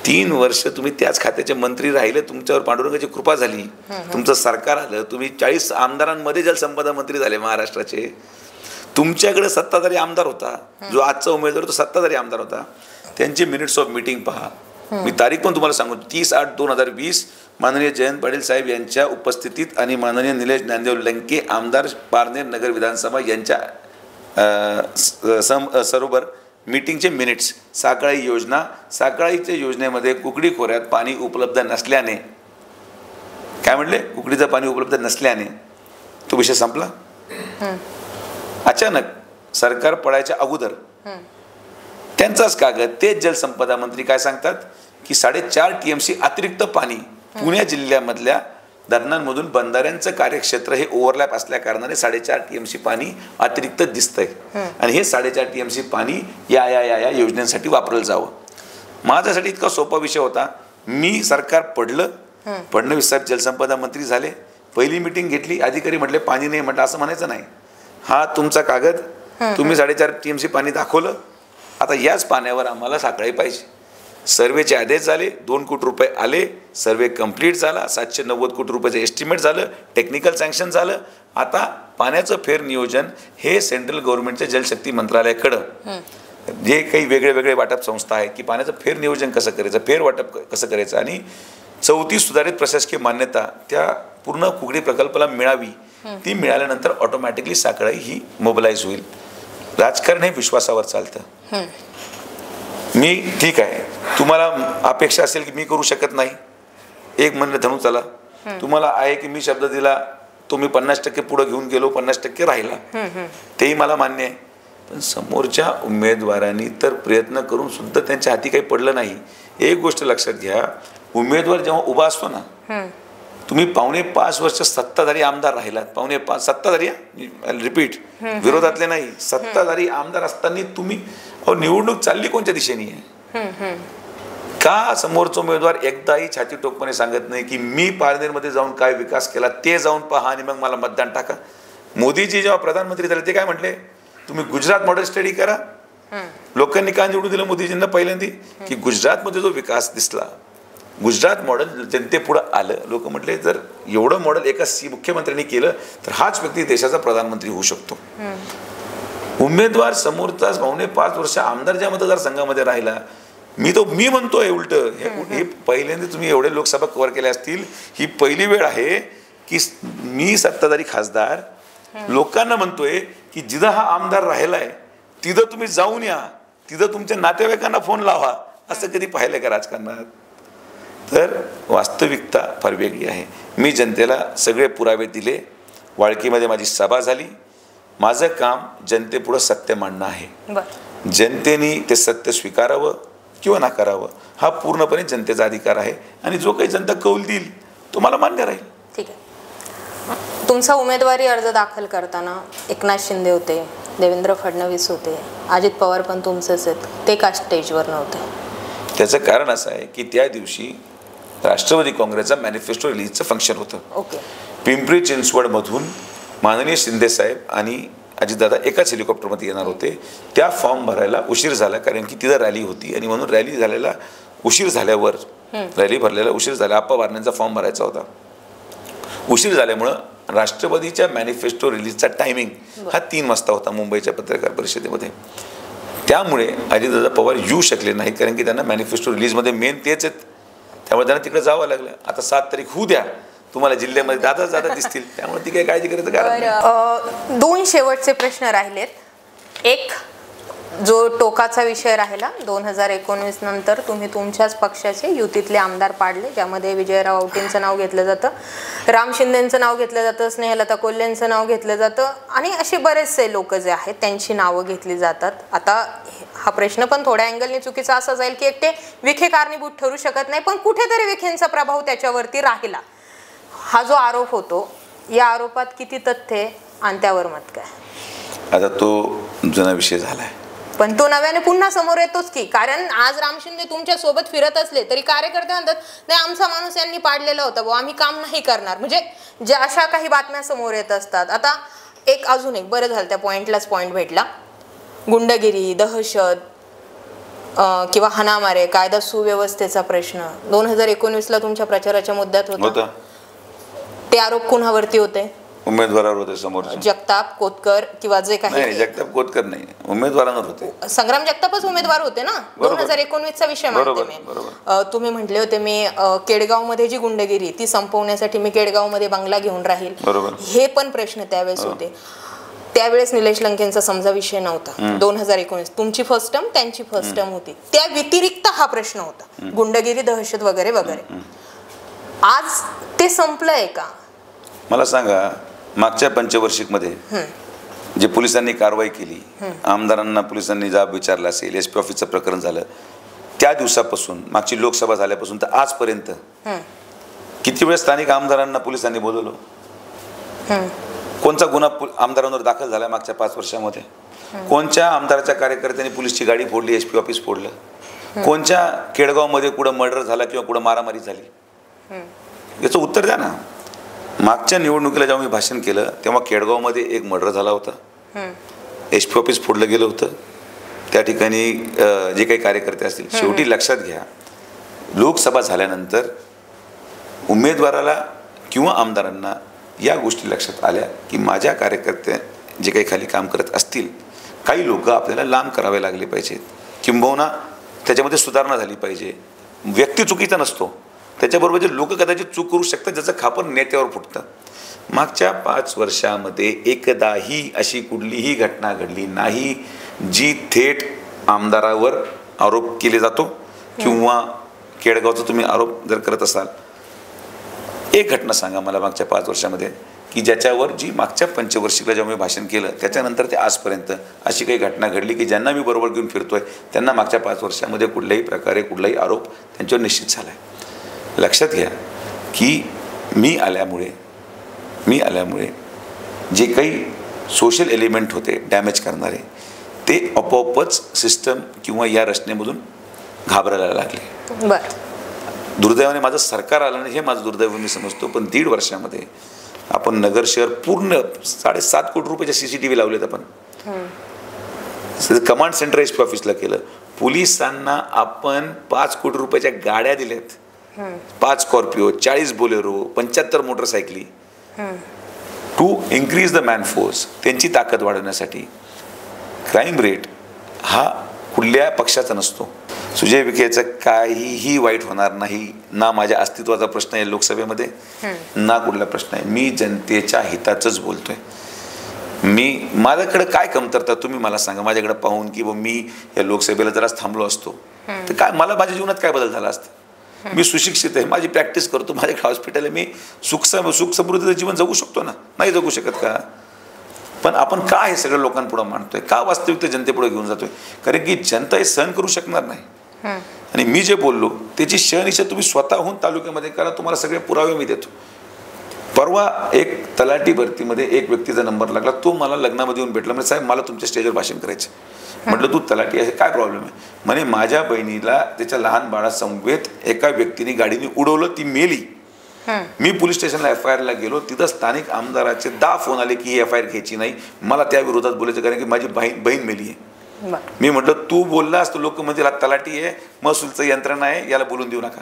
3 वर्ष तुम्ही त्याच खात्याचे मंत्री राहिले, तुमच्यावर पांडुरंगाची कृपा झाली, तुमचं सरकार आलं, तुम्ही 40 आमदारांमध्ये जलसंपदा मंत्री झाले महाराष्ट्राचे. तुमच्याकडे सत्ताधारी आमदार होता, जो आजचा उमेदवार तो सत्ताधारी आमदार होता. त्यांची मिनिट्स ऑफ मीटिंग पहा. मी तारीख पण तुम्हाला सांगू, 30/8/2020 माननीय जयंत पाटील साहेब यांच्या उपस्थितीत आणि माननीय निलेश ज्ञानदेव लंके आमदार पारनेर नगर विधानसभा यांच्या सरोबर मीटिंगचे मिनिट्स. साकळाई योजना, साकळाईच्या योजनेमध्ये कुकडी खोऱ्यात पाणी उपलब्ध नसल्याने, काय म्हणले, कुकडीचं पाणी उपलब्ध नसल्याने तो विषय संपला. अचानक सरकार पडायच्या अगोदर त्यांचाच कागद, तेच जलसंपदा मंत्री काय सांगतात की 4.5 TMC अतिरिक्त पाणी पुणे जिल्ह्यामधल्या धरणांमधून बंधाऱ्यांचं कार्यक्षेत्र हे ओव्हरलॅप असल्या कारणाने 4.5 TMC पाणी अतिरिक्त दिसतंय आणि हे 4.5 TMC पाणी या योजनेसाठी वापरलं जावं. माझ्यासाठी इतका सोपा विषय होता. मी सरकार पडलं, फडणवीस साहेब जलसंपदा मंत्री झाले, पहिली मीटिंग घेतली, अधिकारी म्हटले पाणी नाही. म्हटलं असं म्हणायचं नाही, हा तुमचा कागद, तुम्ही 4.5 TMC पाणी दाखवलं, आता याच पाण्यावर आम्हाला साखळी पाहिजे. सर्वेचे आदेश झाले, 2 कोटी रुपये आले, सर्वे कंप्लीट झाला, 790 कोटी रुपयाचं एस्टिमेट झालं, टेक्निकल सँक्शन झालं. आता पाण्याचं फेर नियोजन हे सेंट्रल गव्हर्नमेंटच्या जलशक्ती मंत्रालयाकडं जे काही वेगळे वाटप संस्था आहेत की पाण्याचं फेर नियोजन कसं करायचं, फेर वाटप कसं करायचं आणि 34 सुधारित प्रशासकीय मान्यता त्या पूर्ण कुकडी प्रकल्पाला मिळावी. ती मिळाल्यानंतर ऑटोमॅटिकली साखळी ही मोबिलाइज होईल. राजकारण हे विश्वासावर चालतं. मी ठीक आहे, तुम्हाला अपेक्षा असेल की मी करू शकत नाही, एक म्हणलं धनू चला, तुम्हाला आहे की मी शब्द दिला तो मी 50% पुढे घेऊन गेलो, 50% राहिला, तेही मला मान्य आहे. पण समोरच्या उमेदवारांनी तर प्रयत्न करून सुद्धा त्यांच्या हाती काही पडलं नाही. एक गोष्ट लक्षात घ्या, उमेदवार जेव्हा उभा असतो ना, तुम्ही 5.25 वर्ष सत्ताधारी आमदार राहिलात, 5.25 सत्ताधारी, रिपीट, विरोधातले नाही, सत्ताधारी आमदार असताना तुम्ही निवडणूक चालली कोणत्या दिशेने आहे? का समोरचा उमेदवार एकदाही छाती टोकपणे सांगत नाही की मी पारनेरमध्ये जाऊन काय विकास केला ते जाऊन पहा आणि मग मला मतदान टाका? मोदीजी जेव्हा प्रधानमंत्री झाले ते काय म्हटले, तुम्ही गुजरात मॉडेल स्टडी करा. लोकांनी का निवडून दिलं मोदीजींना पहिल्यांदा की गुजरातमध्ये जो विकास दिसला, गुजरात मॉडेल जनतेपुढं आलं. लोक म्हटले जर एवढं मॉडेल एका मुख्यमंत्र्यांनी केलं तर हाच व्यक्ती देशाचा प्रधानमंत्री होऊ शकतो. उमेदवार समोरचा 5.25 वर्ष आमदार ज्या मतदारसंघामध्ये राहिला, मी म्हणतोय उलट हे पहिल्यांदा तुम्ही एवढे लोकसभा कव्हर केल्या असतील, ही पहिली वेळ आहे की मी सत्ताधारी खासदार लोकांना म्हणतोय की जिथं हा आमदार राहिलाय तिथं तुम्ही जाऊन या, तिथं तुमच्या नातेवाईकांना फोन लावा. असं कधी पाहिलंय का राजकारणात? तर वास्तविकता फार वेगळी आहे. मी जनतेला सगळे पुरावे दिले, वाळकीमध्ये माझी सभा झाली. माझं काम जनतेपुढं सत्य मांडणं आहे. जनतेने ते सत्य स्वीकारावं किंवा नाकारावं हा पूर्णपणे जनतेचा अधिकार आहे आणि जो काही जनता कौल देईल तो मला मान्य राहील. ठीक आहे. तुमचा उमेदवारी अर्ज दाखल करताना एकनाथ शिंदे होते, देवेंद्र फडणवीस होते, अजित पवार पण तुमचेच आहेत, ते का स्टेजवर नव्हते? त्याचं कारण असं आहे की त्या दिवशी राष्ट्रवादी काँग्रेसचा मॅनिफेस्टो रिलीजचं फंक्शन होतं. ओके. पिंपरी चिंचवडमधून माननीय शिंदे साहेब आणि अजितदादा एकाच हेलिकॉप्टरमध्ये येणार होते. त्या फॉर्म भरायला उशीर झाला कारण की तिथं रॅली होती आणि म्हणून रॅली झालेला उशीर झाल्यावर रॅली भरलेला उशीर झाला. आप्पा बारण्यांचा फॉर्म भरायचा होता. उशीर झाल्यामुळं राष्ट्रवादीच्या मॅनिफेस्टो रिलीजचा टायमिंग हा 3 वाजता होता मुंबईच्या पत्रकार परिषदेमध्ये. त्यामुळे अजितदादा पवार येऊ शकले नाहीत कारण की त्यांना मॅनिफेस्टो रिलीजमध्ये मेन तेच आहेत. त्यामुळे त्यांना तिकडे जावं लागलं. आता 7 तारीख होऊ द्या, तुम्हाला जिल्ह्यामध्ये दादा दिसतील, त्यामुळे ती काही काळजी करायचं कारण नाही. 2 शेवटचे प्रश्न राहिलेत. एक जो टोकाचा विषय राहिला, 2019 नंतर तुम्ही तुमच्याच पक्षाचे युतीतले आमदार पाडले, ज्यामध्ये विजयराव औटींचं नाव घेतलं जातं, राम शिंदेंचं नाव घेतलं जातं, स्नेहलता कोल्हेंचं नाव घेतलं जातं आणि असे बरेचसे लोक जे आहेत त्यांची नावं घेतली जातात. आता हा प्रश्न पण थोड्या अँगलने चुकीचा असा जाईल की एकटे विखे कारणीभूत ठरू शकत नाही, पण कुठेतरी विखेंचा प्रभाव त्याच्यावरती राहिला, हा जो आरोप होतो, या आरोपात किती तथ्य आहे आणि त्यावर मत काय? आता तो जुना विषय झालाय, पण तो नव्याने पुन्हा समोर येतोच की. कारण आज राम शिंदे तुमच्या सोबत फिरत असले तरी कार्यकर्ते म्हणतात नाही आमचा माणूस यांनी पाडलेला होता भाऊ, आम्ही काम नाही करणार. म्हणजे ज्या अशा काही बातम्या समोर येत असतात. आता अजून एक बरं झालं त्या पॉइंटलाच पॉइंट भेटला. गुंडगिरी, दहशत किंवा हाणामारे, कायदा सुव्यवस्थेचा प्रश्न 2019ला तुमच्या प्रचाराच्या मुद्द्यात होता. ते आरोप कुणावरती होते? उमेदवारावर होते समोरचे. जगताप, कोतकर किंवा जे काही. नाही, जगताप कोतकर नाही, उमेदवारांवर होते. संग्राम जगतापच उमेदवार होते ना. 2019चा विषय मानते मी. तुम्ही म्हटले होते मी केडगावमध्ये जी गुंडगिरी ती संपवण्यासाठी मी केडगावमध्ये बंगला घेऊन राहील. हे पण प्रश्न त्यावेळेस होते. त्यावेळेस निलेश लंकेंचा समजा विषय नव्हता. 2019 तुमची फर्स्ट टर्म, त्यांची फर्स्ट टर्म होती. त्या व्यतिरिक्त हा प्रश्न होता, गुंडगिरी, दहशत वगैरे वगैरे. आज ते संपलंय का? मला सांगा, मागच्या पंचवार्षिकमध्ये जे पोलिसांनी कारवाई केली, आमदारांना पोलिसांनी जाब विचारला असेल, SP ऑफिसचं प्रकरण झालं, त्या दिवसापासून मागची लोकसभा झाल्यापासून तर आजपर्यंत किती वेळ स्थानिक आमदारांना पोलिसांनी बोलवलं? कोणता गुन्हा आमदारांवर दाखल झाला मागच्या 5 वर्षामध्ये? कोणत्या आमदाराच्या कार्यकर्त्यांनी पोलिसची गाडी फोडली, SP ऑफिस फोडलं? कोणत्या केडगावमध्ये कुठं मर्डर झाला किंवा कुठं मारामारी झाली? याचं उत्तर द्या ना. मागच्या निवडणुकीला जेव्हा मी भाषण केलं तेव्हा केडगावमध्ये एक मर्डर झाला होता, SP ऑफिस फोडलं गेलं होतं, त्या ठिकाणी जे काही कार्यकर्ते असतील. शेवटी लक्षात घ्या, लोकसभा झाल्यानंतर उमेदवाराला किंवा आमदारांना या गोष्टी लक्षात आल्या की माझ्या कार्यकर्ते जे काही खाली काम करत असतील, काही लोक आपल्याला लांब करावे लागले पाहिजेत, किंबहुना त्याच्यामध्ये सुधारणा झाली पाहिजे. व्यक्ती चुकीचा नसतो, त्याच्याबरोबर जे लोक कदाचित चूक करू शकतात ज्याचं खापर नेत्यावर फुटतं. मागच्या 5 वर्षामध्ये एकदाही अशी कुठलीही घटना घडली नाही जी थेट आमदारावर आरोप केले जातो किंवा केडगावचा तुम्ही आरोप जर करत असाल, एक घटना सांगा मला मागच्या 5 वर्षामध्ये की ज्याच्यावर जी मागच्या पंचवर्षिकला जेव्हा मी भाषण केलं त्याच्यानंतर ते आजपर्यंत अशी काही घटना घडली की ज्यांना मी बरोबर घेऊन फिरतोय त्यांना मागच्या 5 वर्षामध्ये कुठल्याही प्रकारे कुठलाही आरोप त्यांच्यावर निश्चित झाला आहे. लक्षात घ्या की मी आल्यामुळे जे काही सोशल एलिमेंट होते डॅमेज करणारे ते आपोआपच सिस्टम किंवा या रचनेमधून घाबरायला लागले. दुर्दैवाने माझं सरकार आलं नाही हे माझं दुर्दैव मी समजतो, पण 1.5 वर्षामध्ये आपण नगर शहर पूर्ण 7.5 कोटी रुपयाच्या CCTV लावलेत. आपण कमांड सेंटर SP ऑफिसला केलं. पोलिसांना आपण 5 कोटी रुपयाच्या गाड्या दिल्यात, 5 स्कॉर्पिओ, 40 बोलेरो, 75 मोटरसायकली, to increase the man force, त्यांची ताकद वाढवण्यासाठी. क्राईम रेट हा कुठल्या पक्षाचा नसतो. सुजय विखेचं काहीही वाईट होणार नाही, ना माझ्या अस्तित्वाचा प्रश्न आहे लोकसभेमध्ये, ना कुठला प्रश्न आहे. मी जनतेच्या हिताचंच बोलतोय. माझ्याकडे काय कमतरता तुम्ही मला सांगा. माझ्याकडे पाहून की मी या लोकसभेला जराच थांबलो असतो तर काय मला माझ्या जीवनात काय बदल झाला असता? मी सुशिक्षित आहे, माझी प्रॅक्टिस करतो, माझ्याकडे हॉस्पिटल आहे, मी सुख समृद्धीचं जीवन जगू शकतो ना? नाही जगू शकत का? पण आपण का हे सगळं लोकांपुढे मांडतोय, का वास्तविकता जनतेपुढे घेऊन जातोय? कारण की जनता हे सहन करू शकणार नाही. आणि मी जे बोललो त्याची शहनिशा तुम्ही स्वतःहून तालुक्यामध्ये करा, तुम्हाला सगळे पुरावे मी देतो. परवा एक तलाठी भरतीमध्ये एक व्यक्तीचा नंबर लागला, तो मला लग्नामध्ये येऊन भेटला. म्हणजे साहेब मला तुमच्या स्टेजवर भाषण करायचं. म्हटलं तू तलाठी आहे, काय प्रॉब्लेम आहे? म्हणे माझ्या बहिणीला त्याच्या लहान बाळा समवेत एका व्यक्तीने गाडीने उडवलं, ती मेली. मी पोलीस स्टेशनला FIR ला गेलो, तिथं स्थानिक आमदाराचे 10 फोन आले की ही FIR घ्यायची नाही, मला त्या विरोधात बोलायचं कारण की माझी बहीण मेली आहे. मी म्हटलं तू बोललास तर लोक म्हणजे तलाठी आहे, महसूलचं यंत्रणा आहे, याला बोलून देऊ नका.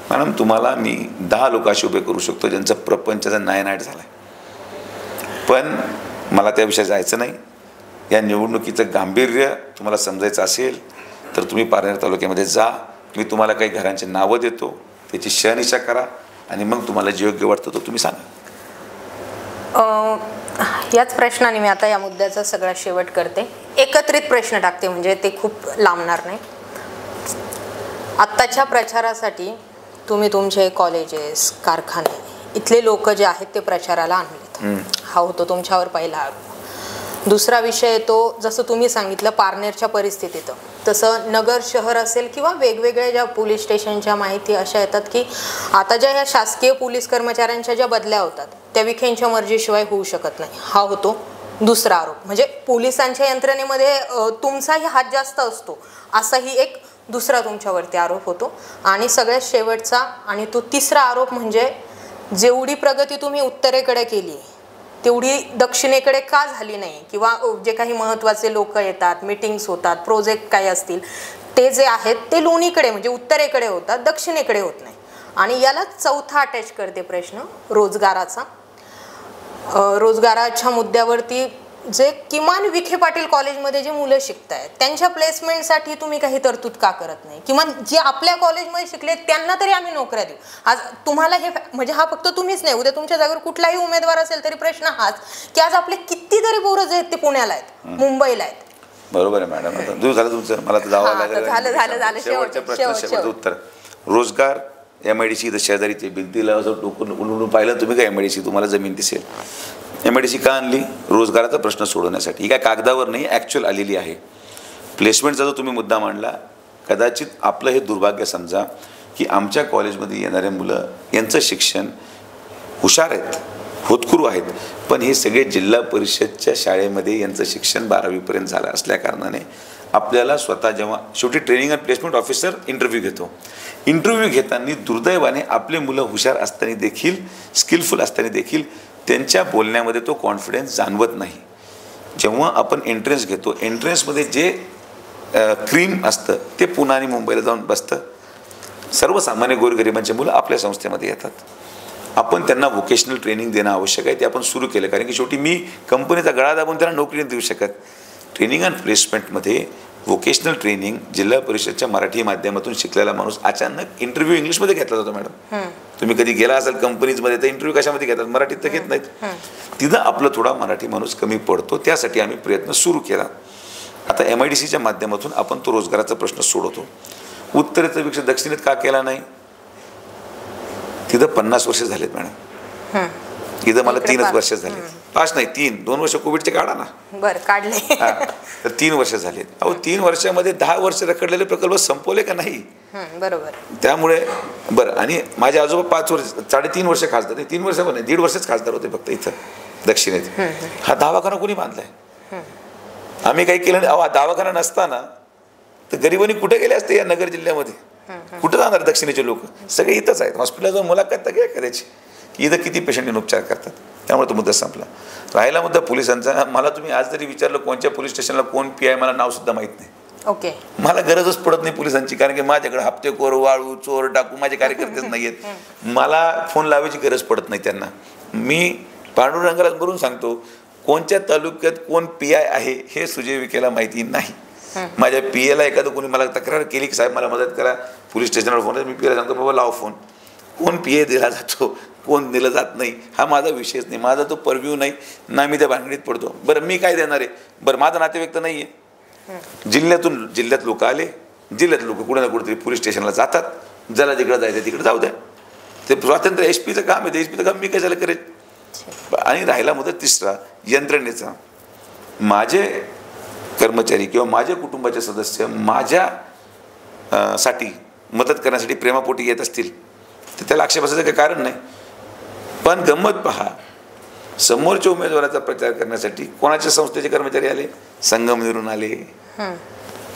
मॅडम तुम्हाला मी 10 लोक असे उभे करू शकतो ज्यांचा प्रपंचाचा नायनाट झालाय, पण मला त्या विषयात जायचं नाही. या निवडणुकीचं गांभीर्य तुम्हाला समजायचं असेल तर तुम्ही पारनेर तालुक्यामध्ये जा. मी तुम्हाला काही घरांची नावं देतो, त्याची शहनिशा करा आणि मग तुम्हाला जे योग्य वाटतं तो तुम्ही सांगा. याच प्रश्नाने मी आता या मुद्द्याचा सगळा शेवट करते. एकत्रित प्रश्न टाकते म्हणजे ते खूप लांबणार नाही. आत्ताच्या प्रचारासाठी तुम्ही तुमचे कॉलेजेस, कारखाने इथले लोक जे आहेत ते प्रचाराला आणलेत. हा होतो तुमच्यावर पहिला आरोप. दुसरा विषय येतो जसं तुम्ही सांगितलं पारनेरच्या परिस्थितीत, तसं नगर शहर असेल किंवा वेगवेगळ्या ज्या पोलीस स्टेशनच्या माहिती अशा येतात की आता ज्या ह्या शासकीय पोलीस कर्मचाऱ्यांच्या ज्या बदल्या होतात त्या विखेंच्या मर्जीशिवाय होऊ शकत नाही. हा होतो दुसरा आरोप. म्हणजे पोलिसांच्या यंत्रणेमध्ये तुमचाही हात जास्त असतो असाही एक दुसरा तुमच्यावरती आरोप होतो. आणि सगळ्यात शेवटचा आणि तो तिसरा आरोप म्हणजे जेवढी प्रगती तुम्ही उत्तरेकडे केली तेवढी दक्षिणेकडे का झाली नाही, किंवा जे काही महत्त्वाचे लोक येतात, मीटिंग्स होतात, प्रोजेक्ट काही असतील ते जे आहेत ते लोणीकडे म्हणजे उत्तरेकडे होतात, दक्षिणेकडे होत नाही. आणि याला चौथा अटॅच करते प्रश्न रोजगाराचा. रोजगाराच्या मुद्द्यावरती जे किमान विखे पाटील कॉलेजमध्ये जे मुलं शिकत आहेत त्यांच्या प्लेसमेंटसाठी तुम्ही काही तरतूद का करत नाही? किमान जे आपल्या कॉलेजमध्ये शिकले त्यांना तरी आम्ही नोकऱ्या देऊ. आज तुम्हाला हे म्हणजे हा फक्त तुम्हीच नाही, उद्या तुमच्या जागेवर कुठलाही उमेदवार असेल तरी प्रश्न हाच की आज आपले कितीतरी पोरं जे आहेत ते पुण्याला आहेत, मुंबईला आहेत. बरोबर आहे मॅडम. आता झालं तुमचं, मला तर जावं लागेल. शेवटचं उत्तर रोजगार. MIDC इथं शेजारीचे भिंतीला असं टोकून पाहिलं तुम्ही का MIDC तुम्हाला जमीन दिसेल. MIDC का आणली? रोजगाराचा प्रश्न सोडवण्यासाठी. ही काय कागदावर नाही, ॲक्च्युअल आलेली आहे. प्लेसमेंटचा जो तुम्ही मुद्दा मांडला, कदाचित आपलं हे दुर्भाग्य समजा की आमच्या कॉलेजमध्ये येणाऱ्या मुलं यांचं शिक्षण हुशार आहेत, होतकरू आहेत, पण हे सगळे जिल्हा परिषदच्या शाळेमध्ये यांचं शिक्षण 12वीपर्यंत झालं असल्या कारणाने आपल्याला स्वतः जेव्हा शेवटी training and placement officer interview घेतो, इंटरव्ह्यू घेताना दुर्दैवाने आपले मुलं हुशार असताना देखील, स्किलफुल असताना देखील त्यांच्या बोलण्यामध्ये तो कॉन्फिडन्स जाणवत नाही. जेव्हा आपण एंट्रन्स घेतो, एंट्रन्समध्ये जे क्रीम असतं ते पुणे आणि मुंबईला जाऊन बसतं. सर्वसामान्य गोरगरिबांची मुलं आपल्या संस्थेमध्ये येतात. आपण त्यांना व्होकेशनल ट्रेनिंग देणं आवश्यक आहे. ते आपण सुरू केलं, कारण की शेवटी मी कंपनीचा गळा दाबून त्यांना नोकरी नाही देऊ शकत. ट्रेनिंग अँड प्लेसमेंटमध्ये व्होकेशनल ट्रेनिंग जिल्हा परिषदच्या मराठी माध्यमातून शिकलेला माणूस अचानक इंटरव्ह्यू इंग्लिशमध्ये घेतला जातो. मॅडम, तुम्ही कधी गेला असाल कंपनीजमध्ये तर इंटरव्ह्यू कशामध्ये घेतात? मराठीत तर घेत नाहीत. तिथं आपलं थोडा मराठी माणूस कमी पडतो. त्यासाठी आम्ही प्रयत्न सुरू केला. आता MIDCच्या माध्यमातून आपण तो रोजगाराचा प्रश्न सोडवतो. उत्तरेचा पेक्षा दक्षिणेत का केला नाही? तिथं 50 वर्ष झालेत मॅडम. इथं मला 3च वर्ष झाले. 5 नाही 3, 2 वर्ष कोविडचे काढा ना. बरं, काढले. तर 3 वर्ष झालेत. अहो 3 वर्षामध्ये 10 वर्ष रखडलेले प्रकल्प संपवले का नाही? बरोबर. त्यामुळे बरं, आणि माझे आजोबा 5 वर्ष 3.5 वर्ष खासदार, 3 वर्ष पण नाही, 1.5 वर्षच खासदार होते फक्त इथं दक्षिणेत. हा दवाखाना कोणी बांधलाय? आम्ही काही केलं नाही. अहो दवाखाना नसताना तर गरिबांनी कुठे गेले असते या नगर जिल्ह्यामध्ये? कुठं जाणार दक्षिणेचे लोक? सगळे इथंच आहेत. हॉस्पिटलला जाऊन मुलाखत तर काय करायची की इथं किती पेशंटने उपचार करतात. त्यामुळे तो मुद्दा संपला. राहिला मुद्दा पोलिसांचा. मला तुम्ही आज जरी विचारलं कोणत्या पोलीस स्टेशनला कोण PI, मला नाव सुद्धा माहीत नाही. ओके. मला गरजच पडत नाही पोलिसांची, कारण की माझ्याकडे हप्तेखोर, वाळू, चोर, डाकू माझे कार्यकर्तेच नाही आहेत. मला फोन लावायची गरज पडत नाही त्यांना. मी पांडुरंगाला भरून सांगतो, कोणत्या तालुक्यात कोण PI आहे हे सुजय विखेला माहिती नाही. माझ्या PAला एखादं कोणी मला तक्रार केली की साहेब मला मदत करा, पोलीस स्टेशनवर फोन, मी PAला सांगतो बाबा लाव फोन. कोण PA दिला जातो, कोण दिलं जात नाही हा माझा विषयच नाही. माझा तो परव्ह्यू नाही ना, मी त्या भानगडीत पडतो. बरं, मी काय देणार आहे? बरं, माझा नातेवाईक तर नाही आहे. जिल्ह्यात लोक आले, जिल्ह्यात लोक कुठे ना कुठेतरी पोलीस स्टेशनला जातात. ज्याला जिकडे जायचं तिकडे जाऊ द्या. ते स्वातंत्र्य SP चं काम आहे. ते SP चं काम मी कशाला करेल? आणि राहिला मुद्दा तिसरा, यंत्रणेचा. माझे कर्मचारी किंवा माझ्या कुटुंबाचे सदस्य माझ्या साठी मदत करण्यासाठी प्रेमापोटी येत असतील तर त्याला आक्षेपाचं काही कारण नाही. पण गंमत पहा, समोरच्या उमेदवाराचा प्रचार करण्यासाठी कोणाच्या संस्थेचे कर्मचारी आले? संगमनेरून आले,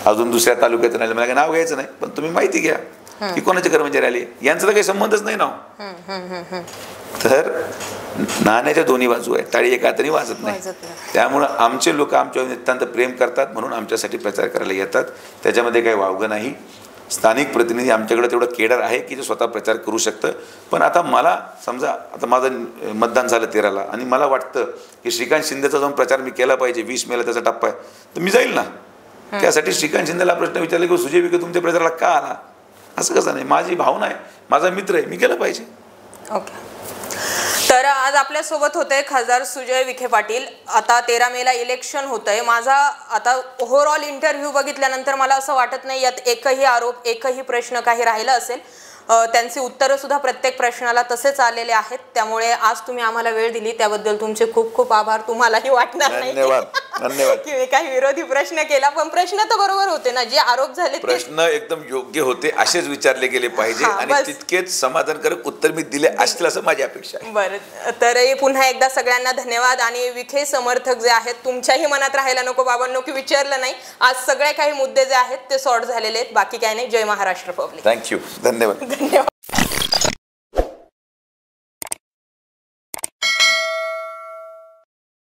अजून दुसऱ्या तालुक्यातून आले. मला काही नाव घ्यायचं नाही, पण तुम्ही माहिती घ्या की कोणाचे कर्मचारी आले. यांचा तर काही संबंधच नाही ना. तर नाण्याच्या दोन्ही बाजू आहे, टाळी एका हाताने वाजत नाही. त्यामुळं आमचे लोक आमच्यावर नितांत प्रेम करतात, म्हणून आमच्यासाठी प्रचार करायला येतात. त्याच्यामध्ये काही वावगं नाही. स्थानिक प्रतिनिधी आमच्याकडे तेवढं केडर आहे की जे स्वतः प्रचार करू शकतं. पण आता मला समजा, आता माझं मतदान झालं 13ला आणि मला वाटतं की श्रीकांत शिंदेचा जाऊन प्रचार मी केला पाहिजे, 20 मेला त्याचा टप्पा आहे, तर मी जाईल ना. त्यासाठी श्रीकांत शिंदेला प्रश्न विचारला की सुजय विखे तुमच्या प्रचाराला का आला? असं कसं नाही, माझी भावना आहे, माझा मित्र आहे, मी केलं पाहिजे. ओके. तर आज आपल्यासोबत होते खासदार सुजय विखे पाटील. आता 13 मेला इलेक्शन होतंय. माझा आता ओव्हरऑल इंटरव्ह्यू बघितल्यानंतर मला असं वाटत नाही यात एकही आरोप, एकही प्रश्न काही राहिला असेल. त्यांची उत्तरं सुद्धा प्रत्येक प्रश्नाला तसेच आलेले आहेत. त्यामुळे आज तुम्ही आम्हाला वेळ दिली त्याबद्दल तुमचे खूप खूप आभार. तुम्हालाही वाटणार नाही की मी काही विरोधी प्रश्न केला, पण प्रश्न तर बरोबर होते ना. जे आरोप झाले प्रश्न एकदम योग्य होते, असेच विचारले गेले पाहिजे आणि तितकेच समाधानकारक उत्तर मी दिले असतील असं माझी अपेक्षा आहे. बरं, तर पुन्हा एकदा सगळ्यांना धन्यवाद. आणि विखे समर्थक जे आहेत तुमच्याही मनात राहायला नको बाबांनो की विचारलं नाही. आज सगळे काही मुद्दे जे आहेत ते सॉर्ट झालेले आहेत. बाकी काय नाही. जय महाराष्ट्र पब्लिक. थँक्यू. धन्यवाद.